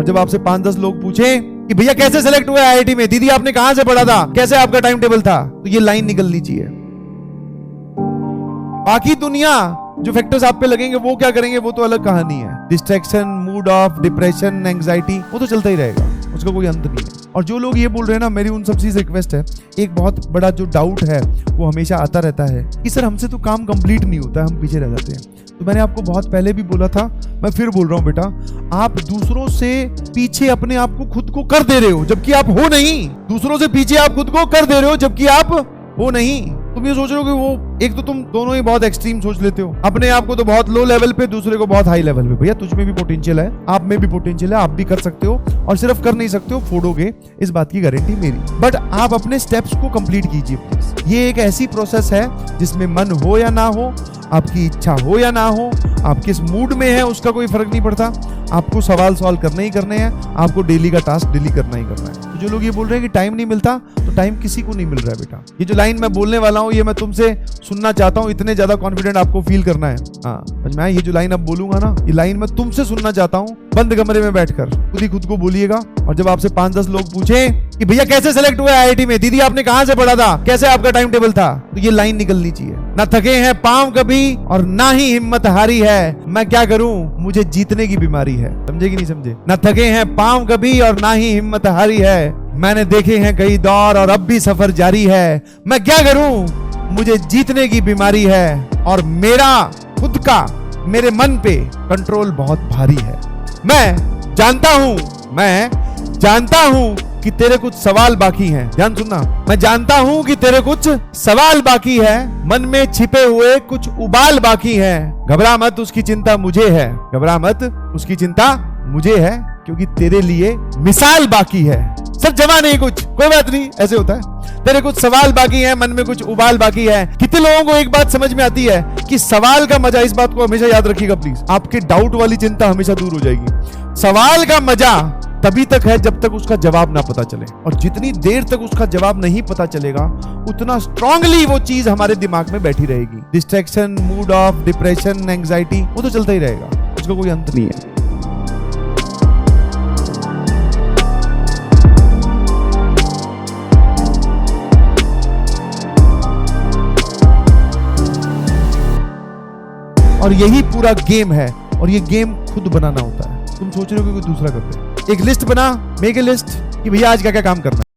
और जब आपसे 5-10 लोग पूछे कि भैया कैसे सेलेक्ट हुए आईआईटी में, दीदी आपने कहां से पढ़ा था, कैसे आपका टाइम टेबल था, तो ये लाइन निकलनी चाहिए। बाकी दुनिया जो फैक्टर्स आप पे लगेंगे वो क्या करेंगे, वो तो अलग कहानी है। Distraction, mood off, depression, anxiety, वो तो चलता ही रहेगा, उसका कोई अंत नहीं है। और जो लोग ये बोल रहे हैं ना, मेरी उन सबसे रिक्वेस्ट है, एक बहुत बड़ा जो डाउट है वो हमेशा आता रहता है कि सर हमसे तो काम कंप्लीट नहीं होता, हम पीछे रह जाते हैं। तो मैंने आपको बहुत पहले भी बोला था, मैं फिर बोल रहा हूं बेटा, आप दूसरों से पीछे अपने आप को खुद को कर दे रहे हो जबकि आप हो नहीं। दूसरों से पीछे आप खुद को कर दे रहे हो जबकि आप हो नहीं। तुम ये सोच रहे हो कि वो एक तो तुम दोनों ही बहुत एक्सट्रीम सोच लेते हो, अपने आप को तो बहुत लो लेवल पे, दूसरे को बहुत हाई लेवल पे। भैया तुझ में भी पोटेंशियल है, आप में भी पोटेंशियल है, आप भी कर सकते हो, और सिर्फ कर नहीं सकते हो, फोड़ोगे, इस बात की गारंटी मेरी। बट आप अपने स्टेप्स को कंप्लीट कीजिए प्लीज। ये एक ऐसी प्रोसेस है जिसमें मन हो या ना हो, आपकी इच्छा हो या ना हो, आप किस मूड में है उसका कोई फर्क नहीं पड़ता। आपको सवाल सॉल्व करने ही करने हैं, आपको डेली का टास्क डेली करना ही करना है। तो जो लोग ये बोल रहे हैं कि टाइम नहीं मिलता, तो टाइम किसी को नहीं मिल रहा है बेटा। ये जो लाइन मैं बोलने वाला हूँ ये मैं तुमसे सुनना चाहता हूँ, इतने ज्यादा कॉन्फिडेंट आपको फील करना है। हाँ मैं ये जो लाइन अब बोलूंगा ना, ये लाइन मैं तुमसे सुनना चाहता हूँ, बंद कमरे में बैठकर खुद ही खुद को बोलिएगा। और जब आपसे 5-10 लोग पूछे कि भैया कैसे सेलेक्ट हुए आईआईटी में, दीदी आपने कहां से पढ़ा था, कैसे आपका टाइम टेबल था, तो ये लाइन निकलनी चाहिए। ना थके हैं पांव कभी और ना ही हिम्मत हारी है, मैं क्या करूं मुझे जीतने की बीमारी है। समझे कि नहीं समझे? ना थके हैं पांव कभी और ना ही हिम्मत हारी है, मैंने देखे हैं कई दौर और अब भी सफर जारी है, मैं क्या करूं मुझे जीतने की बीमारी है, और मेरा खुद का मेरे मन पे कंट्रोल बहुत भारी है। मैं जानता हूं कि तेरे कुछ सवाल बाकी हैं। ध्यान सुनना, मैं जानता हूं कि तेरे कुछ सवाल बाकी है, मन में छिपे हुए कुछ उबाल बाकी हैं। घबरा मत उसकी चिंता मुझे है, घबरा मत उसकी चिंता मुझे है, क्योंकि तेरे लिए मिसाल बाकी है। सब जमा नहीं कुछ, कोई बात नहीं, ऐसे होता है। तेरे कुछ सवाल बाकी हैं, मन में कुछ उबाल बाकी है। कितने लोगों को एक बात समझ में आती है कि सवाल का मजा, इस बात को हमेशा याद रखिएगा प्लीज, आपके डाउट वाली चिंता हमेशा दूर हो जाएगी। सवाल का मजा तभी तक है जब तक उसका जवाब ना पता चले, और जितनी देर तक उसका जवाब नहीं पता चलेगा उतना स्ट्रांगली वो चीज हमारे दिमाग में बैठी रहेगी। Distraction, mood off, depression, anxiety, वो तो चलता ही रहेगा, उसका कोई अंत नहीं है। और यही पूरा गेम है, और ये गेम खुद बनाना होता है। तुम सोच रहे हो कि कोई दूसरा कर दे। एक लिस्ट बना, मेक ए लिस्ट कि भैया आज क्या क्या काम करना है।